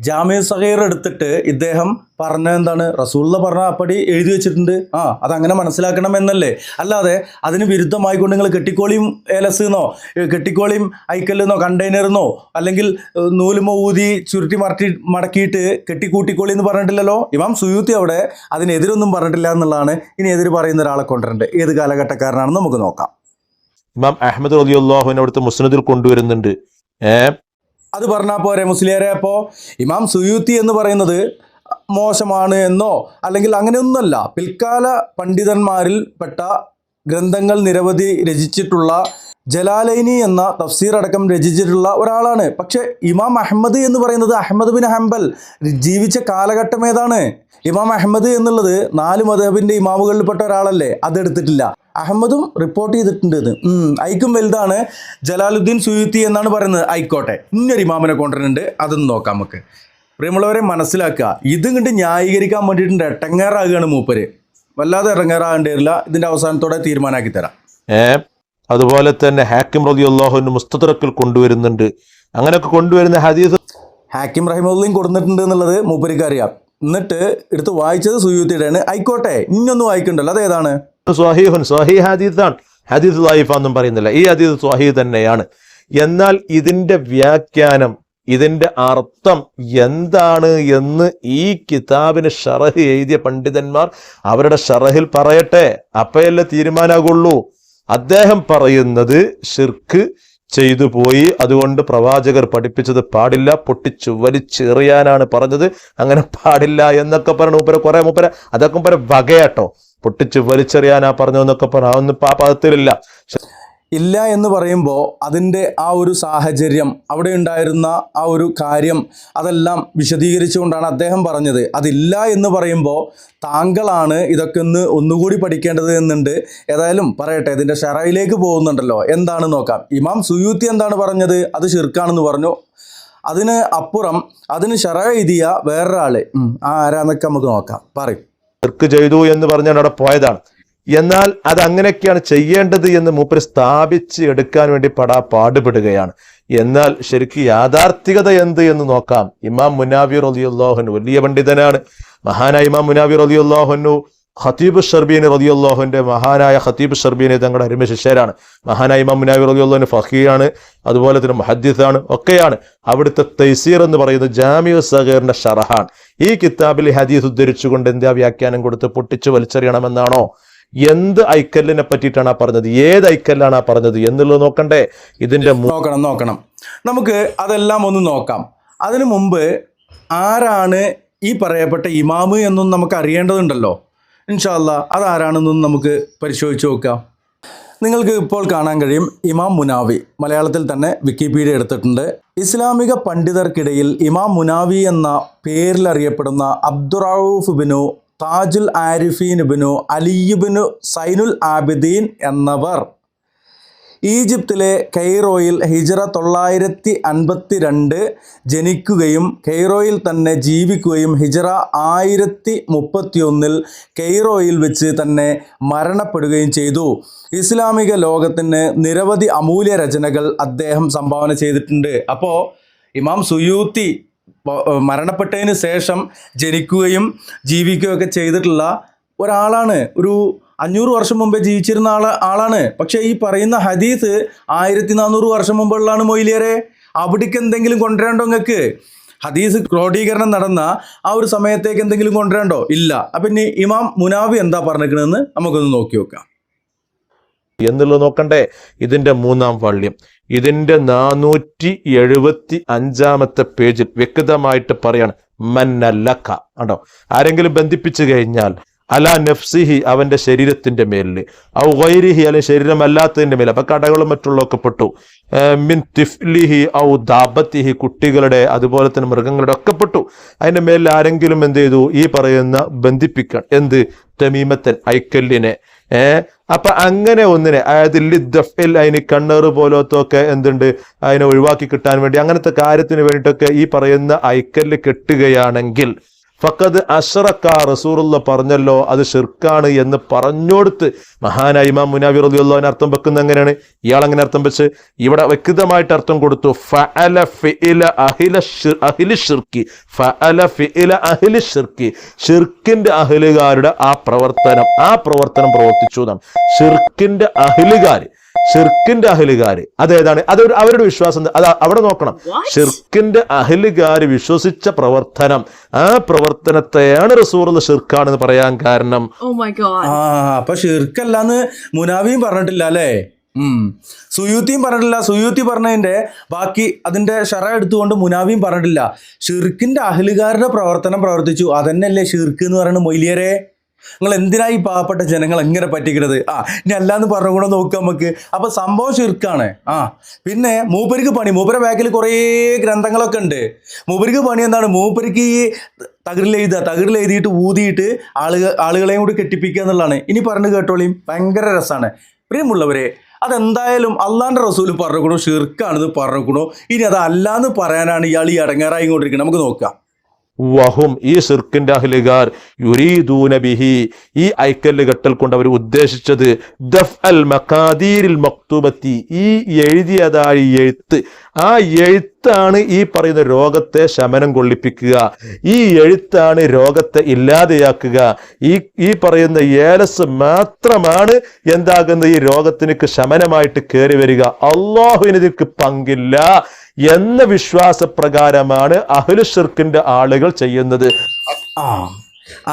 ജാമിഉ സഗീർ എടുത്തിട്ട് ഇദ്ദേഹം പറഞ്ഞ എന്താണ്? റസൂലുള്ള പറഞ്ഞ അപ്പടി എഴുതി വെച്ചിട്ടുണ്ട്. അതങ്ങനെ മനസ്സിലാക്കണം എന്നല്ലേ. അല്ലാതെ അതിന് വിരുദ്ധമായിക്കൊണ്ട് നിങ്ങൾ കെട്ടിക്കോളിയും ഏലസ്ന്നോ കെട്ടിക്കോളിയും ഐക്കല്ലെന്നോ കണ്ടെയ്നറെന്നോ അല്ലെങ്കിൽ നൂലുമോ ഊതി ചുരുട്ടി മടക്കിയിട്ട് കെട്ടിക്കൂട്ടിക്കോളി എന്ന് പറഞ്ഞിട്ടില്ലല്ലോ. ഇമാം സുയൂത്തി അവിടെ അതിനെതിരൊന്നും പറഞ്ഞിട്ടില്ല എന്നുള്ളതാണ്. ഇനി എതിര് പറയുന്ന ഒരാളെ കൊണ്ടുവരണ്ട്. ഏത് കാലഘട്ടക്കാരനാണെന്ന് നമുക്ക് നോക്കാം. ഇമാം അഹ്മദ് റളിയല്ലാഹു അൻഹു അവിടുത്തെ മുസ്നദിൽ കൊണ്ടുവരുന്നുണ്ട്. അത് പറഞ്ഞാൽ പോരെ മുസ്ലിയാരെ? അപ്പോൾ ഇമാം സുയൂത്തി എന്ന് പറയുന്നത് മോശമാണ് എന്നോ അല്ലെങ്കിൽ അങ്ങനെയൊന്നുമല്ല. പിൽക്കാല പണ്ഡിതന്മാരിൽ പെട്ട ഗ്രന്ഥങ്ങൾ നിരവധി രചിച്ചിട്ടുള്ള ജലാലൈനി എന്ന തഫ്സീർ അടക്കം രചിച്ചിട്ടുള്ള ഒരാളാണ്. പക്ഷെ ഇമാം അഹ്മദ് എന്ന് പറയുന്നത് അഹ്മദ് ബിൻ ഹംബൽ ജീവിച്ച കാലഘട്ടം ഏതാണ്? ഇമാം അഹ്മദ് എന്നുള്ളത് 4 മദ്ഹബിൻ്റെ ഇമാമുകളിൽപ്പെട്ട ഒരാളല്ലേ. അതെടുത്തിട്ടില്ല. അഹമ്മദും റിപ്പോർട്ട് ചെയ്തിട്ടുണ്ട്. ഐക്കും വലുതാണ് ജലാലുദ്ദീൻ സുയൂത്തി എന്നാണ് പറയുന്നത്. ആയിക്കോട്ടെ, ഇന്നൊരു ഇമാമിനെ കൊണ്ടുവരുന്നുണ്ട്. അതൊന്ന് നോക്കാം നമുക്ക്. പ്രിയമുള്ളവരെ മനസ്സിലാക്കുക, ഇതും കണ്ട് ന്യായീകരിക്കാൻ വേണ്ടിയിട്ടുണ്ട് എട്ടങ്ങേറാകുകയാണ് മൂപ്പര്. വല്ലാതെ ഇറങ്ങേറാകേണ്ടി വരില്ല. ഇതിൻ്റെ അവസാനത്തോടെ തീരുമാനമാക്കി തരാം. അതുപോലെ തന്നെ ഹാക്കിം റളിയല്ലാഹു അൻഹു മുസ്തദ്റക്കിൽ കൊണ്ടുവരുന്നുണ്ട്. അങ്ങനെയൊക്കെ കൊണ്ടുവരുന്ന ഹദീസ് ഹാക്കിം റഹിമഹുല്ലയും കൊടുത്തിട്ടുണ്ട് എന്നുള്ളത് മൂപ്പർക്ക് അറിയാം. എന്നിട്ട് എടുത്ത് വായിച്ചത് സുയൂത്തിയുടെയാണ്. ആയിക്കോട്ടെ, ഇന്നൊന്നും വായിക്കണ്ടല്ലോ. അതേതാണ്? സ്വഹീഹ് ഹദീസാണ്. ഹദീസ് ദഈഫാന്നും പറയുന്നില്ല. ഈ ഹദീസ് സ്വഹീഹ് തന്നെയാണ്. എന്നാൽ ഇതിന്റെ വ്യാഖ്യാനം, ഇതിന്റെ അർത്ഥം എന്താണ് എന്ന് ഈ കിതാബിന് ഷറഹ് എഴുതിയ പണ്ഡിതന്മാർ അവരുടെ ഷറഹിൽ പറയട്ടെ. അപ്പയല്ലേ തീരുമാനാകുള്ളൂ. അദ്ദേഹം പറയുന്നത് ഷിർക്ക് ചെയ്തു പോയി, അതുകൊണ്ട് പ്രവാചകർ പഠിപ്പിച്ചത് പാടില്ല, പൊട്ടിച്ചു വലിച്ചെറിയാനാണ് പറഞ്ഞത്, അങ്ങനെ പാടില്ല എന്നൊക്കെ പറഞ്ഞു മൂപ്പര അതൊക്കെ വകയാട്ടോ. പൊട്ടിച്ച് വലിച്ചെറിയാനാ പറഞ്ഞു എന്നൊക്കെ പറഞ്ഞു. അതൊന്നും പദത്തിലില്ല. ഇല്ല എന്ന് പറയുമ്പോൾ അതിൻ്റെ ആ ഒരു സാഹചര്യം, അവിടെ ഉണ്ടായിരുന്ന ആ ഒരു കാര്യം, അതെല്ലാം വിശദീകരിച്ചുകൊണ്ടാണ് അദ്ദേഹം പറഞ്ഞത്. അതില്ല എന്ന് പറയുമ്പോൾ താങ്കളാണ് ഇതൊക്കെ ഒന്നുകൂടി പഠിക്കേണ്ടത് എന്നുണ്ട്. ഏതായാലും പറയട്ടെ, ഇതിൻ്റെ ഷറയിലേക്ക് പോകുന്നുണ്ടല്ലോ. എന്താണ് നോക്കാം. ഇമാം സുയൂത്തി എന്താണ് പറഞ്ഞത്? അത് ഷിർക്കാണെന്ന് പറഞ്ഞു. അതിന് അപ്പുറം അതിന് ഷറ എഴുതിയ വേറൊരാൾ ആരാന്നൊക്കെ നമുക്ക് നോക്കാം. പറയും. ഷിർക്ക് ചെയ്തു എന്ന് പറഞ്ഞാൽ അവിടെ പോയതാണ്. എന്നാൽ അത് അങ്ങനെയൊക്കെയാണ് ചെയ്യേണ്ടത് എന്ന് മൂപ്പര് സ്ഥാപിച്ച് എടുക്കാൻ വേണ്ടി പാടുപെടുകയാണ്. എന്നാൽ ശരിക്കും യാഥാർത്ഥികത എന്ത് എന്ന് നോക്കാം. ഇമാം മുനാവി റളിയല്ലാഹു അൻഹു വലിയ പണ്ഡിതനാണ്. മഹാനായ ഇമാം മുനാവി റളിയല്ലാഹു അൻഹു ഖതീബ് ശർബീനി റളിയല്ലാഹുവിന്റെ മഹാനായ ഖതീബ് ശർബീനി തങ്ങളുടെ അരുമ ശിഷ്യരാണ്. മഹാനായ ഇമാം മുനാവി റളിയല്ലാഹു അൻഹു ഫഖീഹാണ്, അതുപോലെ തന്നെ മുഹദ്ദിസാണ്, ഒക്കെയാണ്. അവിടുത്തെ തൈസീർ എന്ന് പറയുന്നത് ജാമിഉ സഗീറിന്റെ ഷറഹാണ്. ഈ കിതാബിൽ ഹദീസ് ഉദ്ധരിച്ചുകൊണ്ട് എന്താ വ്യാഖ്യാനം കൊടുത്ത് പൊട്ടിച്ചു വലിച്ചെറിയണമെന്നാണോ? എന്ത് ഐക്കല്ലിനെ പറ്റിയിട്ടാണ് പറഞ്ഞത്? ഏത് ഐക്കല്ലാണ് പറഞ്ഞത് എന്നുള്ളത് നോക്കണ്ടേ? ഇതിന്റെ നോക്കണം. നമുക്ക് അതെല്ലാം ഒന്ന് നോക്കാം. അതിനു മുമ്പ് ആരാണ് ഈ പറയപ്പെട്ട ഇമാമ് എന്നും നമുക്ക് അറിയേണ്ടതുണ്ടല്ലോ. ഇൻഷാ അല്ലാ അതാരാണെന്നും നമുക്ക് പരിശോധിച്ച് നോക്കാം. നിങ്ങൾക്ക് ഇപ്പോൾ കാണാൻ കഴിയും ഇമാം മുനാവി. മലയാളത്തിൽ തന്നെ വിക്കിപീഡിയ എടുത്തിട്ടുണ്ട്. ഇസ്ലാമിക പണ്ഡിതർക്കിടയിൽ ഇമാം മുനാവി എന്ന പേരിൽ അറിയപ്പെടുന്ന അബ്ദുറഊഫ് ബിനു താജുൽ ആരിഫീൻ ബിനു അലിയുബിനു സൈനുൽ ആബിദീൻ എന്നവർ ഈജിപ്തിലെ കെയ്റോയിൽ ഹിജ്റ 952 ജനിക്കുകയും കെയ്റോയിൽ തന്നെ ജീവിക്കുകയും ഹിജ്റ 1031 കെയ്റോയിൽ വെച്ച് തന്നെ മരണപ്പെടുകയും ചെയ്തു. ഇസ്ലാമിക ലോകത്തിന് നിരവധി അമൂല്യ രചനകൾ അദ്ദേഹം സംഭാവന ചെയ്തിട്ടുണ്ട്. അപ്പോൾ ഇമാം സുയൂത്തി മരണപ്പെട്ടതിന് ശേഷം ജനിക്കുകയും ജീവിക്കുകയൊക്കെ ചെയ്തിട്ടുള്ള ഒരാളാണ്. ഒരു 500 വർഷം മുമ്പേ ജീവിച്ചിരുന്ന ആളാണ്. പക്ഷേ ഈ പറയുന്ന ഹദീസ് 1400 വർഷം മുമ്പുള്ളതാണ് മൊയ്ലിയരെ. അവിടേക്ക് എന്തെങ്കിലും കൊണ്ടുവരണ്ടോ നിങ്ങൾക്ക്? ഹദീസ് ക്രോഡീകരണം നടന്ന ആ ഒരു സമയത്തേക്ക് എന്തെങ്കിലും കൊണ്ടുവരണ്ടോ? ഇല്ല. അപ്പം ഇനി ഇമാം മുനാവി എന്താ പറഞ്ഞിരിക്കണമെന്ന് നമുക്കൊന്ന് നോക്കി നോക്കാം എന്നുള്ളത് നോക്കണ്ടേ. ഇതിന്റെ 3-ാം വാള്യം, ഇതിന്റെ 475-ാമത്തെ പേജിൽ വ്യക്തമായിട്ട് പറയാണ് മന്നല്ലക്ക. ഉണ്ടോ? ആരെങ്കിലും ബന്ധിപ്പിച്ചു കഴിഞ്ഞാൽ അല നഫ്സിഹി, അവന്റെ ശരീരത്തിന്റെ മേലിൽ, ഔ ഗൈരിഹി, അല്ലെങ്കിൽ ശരീരമല്ലാത്തതിന്റെ മേൽ, അപ്പൊ കടകളും മറ്റുള്ളതൊക്കെ പെട്ടു, മിൻ തിഫ്ലിഹി ഔ ദാബത്തിഹി, കുട്ടികളുടെ അതുപോലെ തന്നെ മൃഗങ്ങളുടെ ഒക്കെ പെട്ടു. അതിന്റെ മേലിൽ ആരെങ്കിലും എന്ത് ചെയ്തു? ഈ പറയുന്ന ബന്ധിപ്പിക്കാൻ എന്ത്? തമീമത്തൻ, ഐക്കല്ലിനെ. അപ്പൊ അങ്ങനെ ഒന്നിനെ, അതായത് അതിന് കണ്ണേറ് പോലത്തൊക്കെ എന്തുണ്ട് അതിനെ ഒഴിവാക്കി കിട്ടാൻ വേണ്ടി അങ്ങനത്തെ കാര്യത്തിന് വേണ്ടിയിട്ടൊക്കെ ഈ പറയുന്ന ഐക്കല്ല് കെട്ടുകയാണെങ്കിൽ ഫഖദ് അശ്റക, റസൂലുള്ള പറഞ്ഞല്ലോ അത് ഷിർക്കാണ് എന്ന് പറഞ്ഞോടുത്ത് മഹാനായ ഇമാം മുനാവി റളിയല്ലാഹു അൻഹു അർത്ഥം വെക്കുന്ന എങ്ങനെയാണ്? ഇയാൾ അങ്ങനെ അർത്ഥം വെച്ച് ഇവിടെ വ്യക്തമായിട്ട് അർത്ഥം കൊടുത്തു. ഫഅല ഫിഇല അഹ്ലി ഷിർക്കി, ഫഅല ഫിഇല അഹ്ലി ഷിർക്കി, ഷിർക്കിന്റെ അഹ്ലുകാരുടെ ആ പ്രവർത്തനം പ്രവർത്തിച്ചു എന്നാണ്. ഷിർക്കിന്റെ അഹ്ലുകാര് അതേതാണ്? അവരുടെ വിശ്വാസം. അത് അവിടെ നോക്കണം. ഷിർക്കിന്റെ അഹ്ലുകാര് വിശ്വസിച്ച പ്രവർത്തനം, ആ പ്രവർത്തനത്തെയാണ് റസൂലുള്ള ഷിർക്കാണെന്ന് പറയാൻ കാരണം. അപ്പൊ ഷിർക്കല്ലാന്ന് മുനാവിയും പറഞ്ഞിട്ടില്ല അല്ലേ? സുയൂത്തിയും പറഞ്ഞിട്ടില്ല. സുയൂത്തി പറഞ്ഞതിന്റെ ബാക്കി അതിന്റെ ഷറ എടുത്തുകൊണ്ട് മുനാവിയും പറഞ്ഞിട്ടില്ല. ഷിർക്കിന്റെ അഹ്ലുകാരുടെ പ്രവർത്തനം പ്രവർത്തിച്ചു, അതന്നെയല്ലേ ഷിർക്ക് എന്ന് പറയുന്നത് മൊയ്ലിയരെ? നിങ്ങൾ എന്തിനായി പാവപ്പെട്ട ജനങ്ങൾ എങ്ങനെ പറ്റിക്കണത്? ഇനി അല്ലാന്ന് പറഞ്ഞു കൂടെ നോക്കാം നമുക്ക്. അപ്പൊ സംഭവം ഷിർക്കാണ്. പിന്നെ മൂപ്പരിക്ക് പണി, മൂപ്പര ബാക്കിൽ കുറേ ഗ്രന്ഥങ്ങളൊക്കെ ഉണ്ട്. മൂപ്പരിക്ക് പണി എന്താണ്? മൂപ്പരിക്ക് ഈ തകിടിലെഴുതിയിട്ട് ഊതിയിട്ട് ആളുകളെയും കൂടി കെട്ടിപ്പിക്കുക എന്നുള്ളതാണ്. ഇനി പറഞ്ഞു കേട്ടോളിയും, ഭയങ്കര രസമാണ്. പ്രിയമുള്ളവരെ, അതെന്തായാലും അള്ളാന്റെ റസൂല് പറഞ്ഞുകൂടോ ഷിർക്കാണെന്ന് പറഞ്ഞുകൂടോ. ഇനി അത് അല്ലാന്ന് പറയാനാണ് ഇയാൾ ഈ അടങ്ങാറായി കൊണ്ടിരിക്കുന്നത്. നമുക്ക് നോക്കാം. വഹും, ഈ ഷിർക്കിന്റെ അഹ്ലുകാർ, യുരീദൂന ബിഹി, ഈ ഐക്കല്ല് കെട്ടൽ കൊണ്ട് അവർ ഉദ്ദേശിച്ചത് ദഫ് അൽ മഖാദീരിൽ മക്തൂബത്തി, ഈ എഴുതിയതായ എഴുത്ത്, ആ എഴുത്താണ് ഈ പറയുന്ന രോഗത്തെ ശമനം കൊള്ളിപ്പിക്കുക. ഈ എഴുത്താണ് രോഗത്തെ ഇല്ലാതെയാക്കുക. ഈ പറയുന്ന ഏലസ് മാത്രമാണ് എന്താകുന്ന ഈ രോഗത്തിന് ശമനമായിട്ട് കയറി വരിക. അള്ളാഹുവിന് ഇതിക്ക് പങ്കില്ല എന്ന വിശ്വാസപ്രകാരമാണ് അഹ്ലു ഷിർക്കിന്റെ ആളുകൾ ചെയ്യുന്നത്.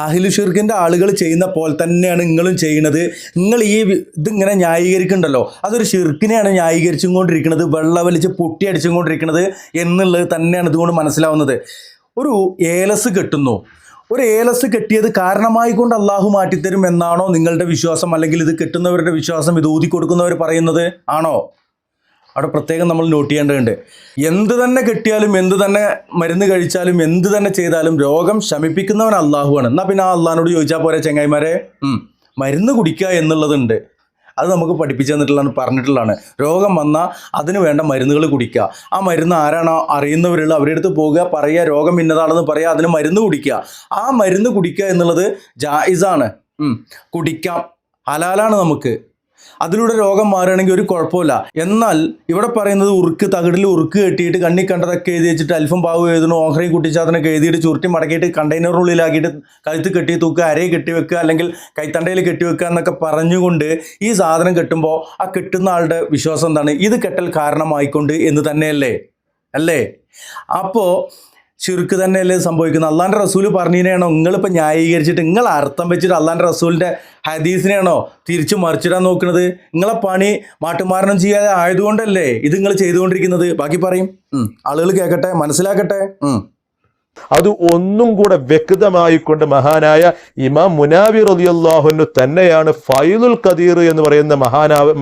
അഹ്ലു ഷിർക്കിന്റെ ആളുകൾ ചെയ്യുന്ന പോലെ തന്നെയാണ് നിങ്ങളും ചെയ്യുന്നത്. നിങ്ങൾ ഈ ഇതിങ്ങനെ ന്യായീകരിക്കുന്നുണ്ടല്ലോ, അതൊരു ഷിർക്കിനെയാണ് ന്യായീകരിച്ചും കൊണ്ടിരിക്കുന്നത്, വെള്ളവലിച്ച് പൊട്ടിയടിച്ചും കൊണ്ടിരിക്കുന്നത് എന്നുള്ളത് തന്നെയാണ് ഇതുകൊണ്ട് മനസ്സിലാവുന്നത്. ഒരു ഏലസ് കെട്ടുന്നു, ഒരു ഏലസ് കെട്ടിയത് കാരണമായിക്കൊണ്ട് അള്ളാഹു മാറ്റിത്തരും എന്നാണോ നിങ്ങളുടെ വിശ്വാസം? അല്ലെങ്കിൽ ഇത് കെട്ടുന്നവരുടെ വിശ്വാസം, ഇത് ഊതി കൊടുക്കുന്നവർ പറയുന്നത് ആണോ? അവിടെ പ്രത്യേകം നമ്മൾ നോട്ട് ചെയ്യേണ്ടതുണ്ട്. എന്ത് തന്നെ കെട്ടിയാലും, എന്ത് തന്നെ മരുന്ന് കഴിച്ചാലും, എന്ത് തന്നെ ചെയ്താലും രോഗം ശമിപ്പിക്കുന്നവൻ അള്ളാഹുവാണ്. എന്നാൽ പിന്നെ ആ അള്ളാഹിനോട് ചോദിച്ചാൽ പോരെ ചങ്ങായിമാരെ? മരുന്ന് കുടിക്കുക എന്നുള്ളതുണ്ട്. അത് നമുക്ക് പഠിപ്പിച്ചു തന്നിട്ടുള്ളതാണ്, പറഞ്ഞിട്ടുള്ളതാണ്. രോഗം വന്നാൽ അതിന് വേണ്ട മരുന്നുകൾ കുടിക്കുക. ആ മരുന്ന് ആരാണോ അറിയുന്നവരുള്ള അവരുടെ അടുത്ത് പോകുക, പറയുക രോഗം ഇന്നതാണെന്ന് പറയുക, അതിന് മരുന്ന് കുടിക്കുക. ആ മരുന്ന് കുടിക്കുക എന്നുള്ളത് ജായിസാണ്, കുടിക്കാം, ഹലാലാണ്. നമുക്ക് അതിലൂടെ രോഗം മാറുകയാണെങ്കിൽ ഒരു കുഴപ്പമില്ല. എന്നാൽ ഇവിടെ പറയുന്നത് തകിടിൽ ഉറുക്ക് കെട്ടിയിട്ട് കണ്ണി കണ്ടതൊക്കെ എഴുതി വെച്ചിട്ട് അൽഫം പാവ് എഴുതണോ, ഓഹ്റയും കുട്ടിച്ചാത്തനൊക്കെ എഴുതിയിട്ട് ചുരുട്ടി മടക്കിയിട്ട് കണ്ടെയ്നറിനുള്ളിലാക്കിയിട്ട് കഴുത്ത് കെട്ടി തൂക്കുക, അരയെ കെട്ടിവെക്കുക, അല്ലെങ്കിൽ കൈത്തണ്ടയിൽ കെട്ടിവെക്കുക എന്നൊക്കെ പറഞ്ഞുകൊണ്ട് ഈ സാധനം കെട്ടുമ്പോൾ ആ കെട്ടുന്ന ആളുടെ വിശ്വാസം എന്താണ്? ഇത് കെട്ടൽ കാരണമായിക്കൊണ്ട് എന്ന് തന്നെയല്ലേ? അല്ലേ? അപ്പോൾ ഷിർക്ക് തന്നെയല്ലേ സംഭവിക്കുന്നത്? അള്ളാൻ്റെ റസൂല് പറഞ്ഞതിനെയാണോ നിങ്ങളിപ്പോൾ ന്യായീകരിച്ചിട്ട് നിങ്ങൾ അർത്ഥം വെച്ചിട്ട് അള്ളാൻ്റെ റസൂലിൻ്റെ ഹദീസിനെയാണോ തിരിച്ചു മറിച്ചിടാൻ നോക്കുന്നത്? നിങ്ങളെ പണി മാട്ടുമാരണം ചെയ്യാതെ ആയതുകൊണ്ടല്ലേ ഇത് നിങ്ങൾ ചെയ്തുകൊണ്ടിരിക്കുന്നത്? ബാക്കി പറയും, ആളുകൾ കേൾക്കട്ടെ, മനസ്സിലാക്കട്ടെ. അത് ഒന്നും കൂടെ വ്യക്തമായിക്കൊണ്ട് മഹാനായ ഇമാം മുനാവി റളിയല്ലാഹു അൻഹു തന്നെയാണ് ഫൈലുൽ ഖദീർ എന്ന് പറയുന്ന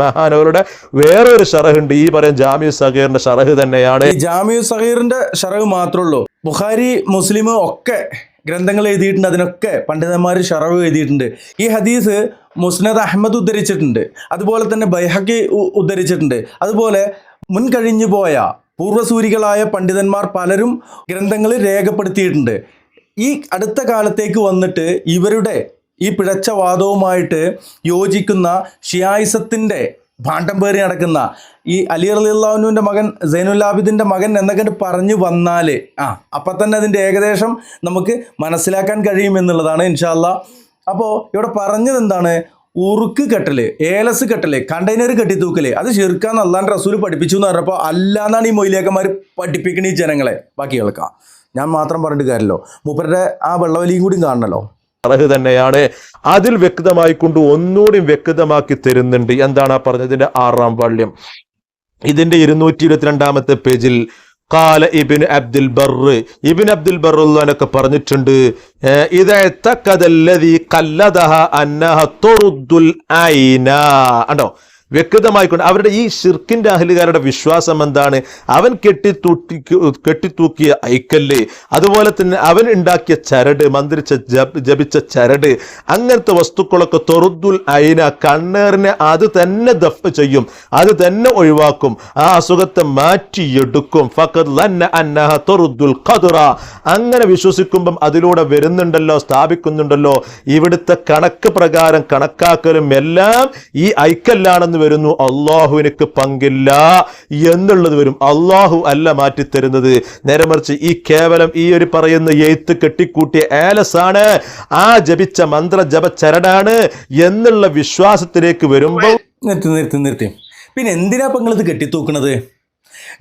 മഹാനവരുടെ വേറൊരു ഷറഹുണ്ട്. ഈ പറയുന്ന ജാമിഉ സഗീറിന്റെ ഷറഹ് തന്നെയാണ്. ഈ ജാമിഉ സഗീറിന്റെ ഷറഹ് മാത്രമേ ഉള്ളൂ. ബുഖാരി, മുസ്ലിം ഒക്കെ ഗ്രന്ഥങ്ങൾ എഴുതിയിട്ടുണ്ട്, അതിനൊക്കെ പണ്ഡിതന്മാർ ഷറവ് എഴുതിയിട്ടുണ്ട്. ഈ ഹദീസ് മുസ്നദ് അഹമ്മദ് ഉദ്ധരിച്ചിട്ടുണ്ട്, അതുപോലെ തന്നെ ബൈഹഖി ഉദ്ധരിച്ചിട്ടുണ്ട്, അതുപോലെ മുൻകഴിഞ്ഞു പോയ പൂർവ്വസൂരികളായ പണ്ഡിതന്മാർ പലരും ഗ്രന്ഥങ്ങളിൽ രേഖപ്പെടുത്തിയിട്ടുണ്ട്. ഈ അടുത്ത കാലത്തേക്ക് വന്നിട്ട് ഇവരുടെ ഈ പിഴച്ച വാദവുമായിട്ട് യോജിക്കുന്ന ഷിയായിസത്തിൻ്റെ ഭാണ്ഡം പേറി നടക്കുന്ന ഈ അലി റളിയല്ലാഹു അൻഹുവിൻ്റെ മകൻ സൈനുൽ ആബിദിൻ്റെ മകൻ എന്നൊക്കെ പറഞ്ഞു വന്നാൽ അപ്പം തന്നെ അതിൻ്റെ ഏകദേശം നമുക്ക് മനസ്സിലാക്കാൻ കഴിയുമെന്നുള്ളതാണ് ഇൻഷാ അല്ലാഹ്. അപ്പോൾ ഇവിടെ പറഞ്ഞത് എന്താണ്? ഉറുക്ക് കെട്ടല്, ഏലസ് കെട്ടല്, കണ്ടെയ്നർ കെട്ടിത്തൂക്കല്, അത് ശിർക്കാന്ന് അല്ലാഹുവിൻ്റെ റസൂൽ പഠിപ്പിച്ചു എന്ന് പറഞ്ഞപ്പോൾ അല്ലാന്നാണ് ഈ മൊയ്ലിയാക്കന്മാർ പഠിപ്പിക്കണ ഈ ജനങ്ങളെ. ബാക്കി കേൾക്കാം, ഞാൻ മാത്രം പറഞ്ഞിട്ട് കാര്യമല്ലോ, മൂപ്പരുടെ ആ വെള്ളവലിയും കൂടി കാണണല്ലോ. അർഹ തന്നെയാണ്. അതിൽ വ്യക്തമായിക്കൊണ്ട് ഒന്നുകൂടി വ്യക്തമാക്കി തരുന്നുണ്ട്. എന്താണ് ആ പറഞ്ഞതിന്റെ 6-ാം വാള്യം, ഇതിന്റെ 222-ാമത്തെ പേജിൽ ഖാല ഇബ്നു അബ്ദുൽ ബർറ്, ഇബ്നു അബ്ദുൽ ബർറുള്ളാനൊക്കെ പറഞ്ഞിട്ടുണ്ട്, ഇദഅതഖദല്ലദീ ഖല്ലദഹ അന്നഹ തുറുദ്ദുൽ ഐന. കണ്ടോ, വ്യക്തമായിക്കൊണ്ട് അവരുടെ ഈ ഷിർക്കിന്റെ അഹ്ലുകാരുടെ വിശ്വാസം എന്താണ്? അവൻ കെട്ടിത്തൂക്കിയ ഐക്കല്ല്, അതുപോലെ തന്നെ അവൻ ഉണ്ടാക്കിയ ചരട്, മന്ത്രിച്ച ജപിച്ച ചരട്, അങ്ങനത്തെ വസ്തുക്കളൊക്കെ തൊറുദ്ദുൽ ഐന, കണ്ണേറിനെ അത് തന്നെ ദഫ് ചെയ്യും, അത് തന്നെ ഒഴിവാക്കും, ആ അസുഖത്തെ മാറ്റിയെടുക്കും. ഫഖദ് ലന്ന അന്നഹ തൊറുദ്ദുൽ ഖദ്റ. അങ്ങനെ വിശ്വസിക്കുമ്പം അതിലൂടെ വരുന്നുണ്ടല്ലോ, സ്ഥാപിക്കുന്നുണ്ടല്ലോ, ഇവിടുത്തെ കണക്ക് പ്രകാരം കണക്കാക്കലും എല്ലാം ഈ ഐക്കല്ലാണെന്ന് വരുന്നു. അള്ളാഹുവിനക്ക് പങ്കില്ല എന്നുള്ളത് വരും. അള്ളാഹു അല്ല മാറ്റിത്തരുന്നത്, നേരെ മറിച്ച് ഈ കേവലം ഈ ഒരു പറയുന്ന എഴുത്ത് കെട്ടിക്കൂട്ടിയ ഏലസാണ്, ആ ജപിച്ച മന്ത്ര ജപ ചരടാണ് എന്നുള്ള വിശ്വാസത്തിലേക്ക് വരുമ്പോൾ നിർത്തി. പിന്നെ എന്തിനാ ഇപ്പം നിങ്ങളിത് കെട്ടിത്തൂക്കണത്?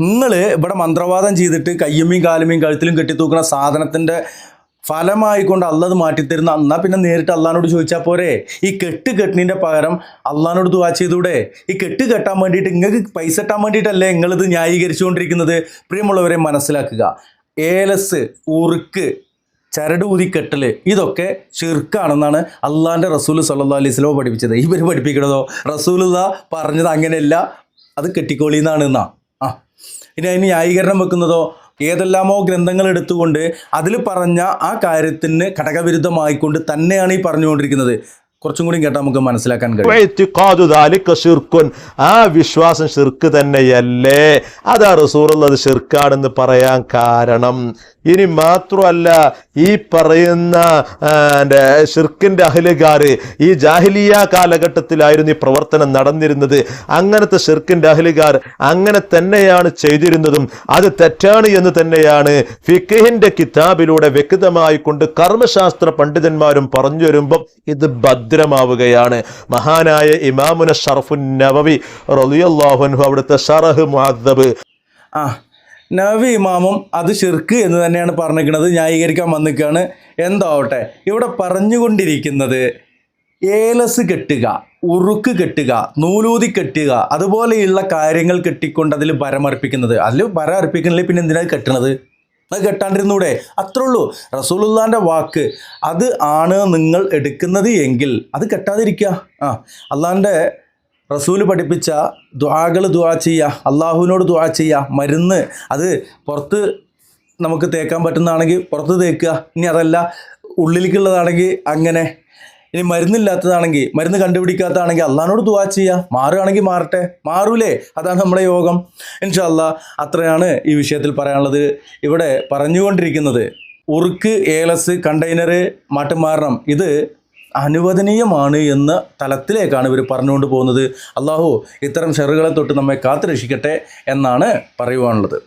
നിങ്ങൾ ഇവിടെ മന്ത്രവാദം ചെയ്തിട്ട് കയ്യുമ്മയും കാലുമ്മയും കഴുത്തിലും കെട്ടിത്തൂക്കുന്ന സാധനത്തിൻ്റെ ഫലമായിക്കൊണ്ട് അള്ളാഹ് മാറ്റിത്തരുന്ന, എന്നാൽ പിന്നെ നേരിട്ട് അള്ളാഹിനോട് ചോദിച്ചാൽ പോരെ? ഈ കെട്ടിൻ്റെ പകരം അള്ളാഹിനോട് ദുആ ചെയ്തൂടെ? ഈ കെട്ടാൻ വേണ്ടിയിട്ട് നിങ്ങൾക്ക് പൈസ ഇട്ടാൻ വേണ്ടിയിട്ടല്ലേ നിങ്ങളിത് ന്യായീകരിച്ചുകൊണ്ടിരിക്കുന്നത്? പ്രിയമുള്ളവരെ മനസ്സിലാക്കുക, ഏലസ്, ഉറുക്ക്, ചരട് ഊതിക്കെട്ടൽ ഇതൊക്കെ ഷിർക്കാണെന്നാണ് അള്ളാഹിൻ്റെ റസൂൽ സല്ലല്ലാഹു അലൈഹി വസല്ലം പഠിപ്പിച്ചത്. ഇവർ പഠിപ്പിക്കണതോ റസൂലുള്ളാഹ് പറഞ്ഞത് അങ്ങനെയല്ല, അത് കെട്ടിക്കോളിന്നാണ് എന്നാ. ഇനി അതിന് ന്യായീകരണം വെക്കുന്നതോ ഏതെല്ലാമോ ഗ്രന്ഥങ്ങൾ എടുത്തുകൊണ്ട് അതിൽ പറഞ്ഞ ആ കാര്യത്തിന് ഘടകവിരുദ്ധമായിക്കൊണ്ട് തന്നെയാണ് ഈ പറഞ്ഞുകൊണ്ടിരിക്കുന്നത്. കുറച്ചും കൂടി കേട്ടാൽ നമുക്ക് മനസ്സിലാക്കാൻ കഴിയും. ആ വിശ്വാസം ഷിർക്ക് തന്നെയല്ലേ? അതാ റസൂലുള്ളാഹി ഷിർക്കാണെന്ന് പറയാൻ കാരണം. ഇനി മാത്രമല്ല, ഈ പറയുന്ന ഷിർക്കിന്റെ അഹ്ലുകാര് ഈ ജാഹിലിയ കാലഘട്ടത്തിലായിരുന്നു ഈ പ്രവർത്തനം നടന്നിരുന്നത്. അങ്ങനത്തെ ഷിർക്കിന്റെ അഹ്ലുകാർ അങ്ങനെ തന്നെയാണ് ചെയ്തിരുന്നതും അത് തെറ്റാണ് എന്ന് തന്നെയാണ് ഫിഖ്ഹിന്റെ കിതാബിലൂടെ വ്യക്തമായി കൊണ്ട് കർമ്മശാസ്ത്ര പണ്ഡിതന്മാരും പറഞ്ഞു വരുമ്പം ഇത് ഭദ്രമാവുകയാണ്. മഹാനായ ഇമാമുന ഷറഫുൻ നവവി റളിയല്ലാഹു അൻഹു അവിടുത്തെ ഷറഹ് മുഅദ്ദബ്, നവവി ഇമാമും അത് ഷിർക്ക് എന്ന് തന്നെയാണ് പറഞ്ഞിരിക്കുന്നത്, ന്യായീകരിക്കാൻ വന്നിരിക്കുകയാണ്. എന്താവട്ടെ, ഇവിടെ പറഞ്ഞുകൊണ്ടിരിക്കുന്നത് ഏലസ് കെട്ടുക, ഉറുക്ക് കെട്ടുക, നൂലൂതി കെട്ടുക, അതുപോലെയുള്ള കാര്യങ്ങൾ കെട്ടിക്കൊണ്ട് അതിൽ ഭരമർപ്പിക്കുന്നത്. അതിൽ ഭരം അർപ്പിക്കണില്ലേ പിന്നെ എന്തിനാണ് കെട്ടണത്? അത് കെട്ടാണ്ടിരുന്നൂടെ? അത്രേ ഉള്ളൂ. റസൂലുള്ളാഹിൻ്റെ വാക്ക് അത് ആണ് നിങ്ങൾ എടുക്കുന്നത് എങ്കിൽ അത് കെട്ടാതിരിക്കുക. അള്ളാഹിൻ്റെ റസൂല് പഠിപ്പിച്ച ദുആകൾ ദുആ ചെയ്യുക, അള്ളാഹുവിനോട് ദുആ ചെയ്യുക. മരുന്ന് അത് പുറത്ത് നമുക്ക് തേക്കാൻ പറ്റുന്നതാണെങ്കിൽ പുറത്ത് തേക്കുക. ഇനി അതല്ല ഉള്ളിലേക്കുള്ളതാണെങ്കിൽ അങ്ങനെ. ഇനി മരുന്നില്ലാത്തതാണെങ്കിൽ, മരുന്ന് കണ്ടുപിടിക്കാത്തതാണെങ്കിൽ അള്ളാഹിനോട് ദുആ ചെയ്യുക. മാറുകയാണെങ്കിൽ മാറട്ടെ, മാറൂലേ? അതാണ് നമ്മുടെ യോഗം. ഇൻഷാ അല്ലാഹ് അത്രയാണ് ഈ വിഷയത്തിൽ പറയാനുള്ളത്. ഇവിടെ പറഞ്ഞുകൊണ്ടിരിക്കുന്നത് ഉറുക്ക്, ഏലസ്, കണ്ടെയ്നർ, മാറ്റം ഇത് അനുവദനീയമാണ് എന്ന തലത്തിലേക്കാണ് ഇവർ പറഞ്ഞുകൊണ്ട് പോകുന്നത്. അള്ളാഹു ഇത്തരം ഷറുകളെ തൊട്ട് നമ്മെ കാത്തുരക്ഷിക്കട്ടെ എന്നാണ് പറയുവാനുള്ളത്.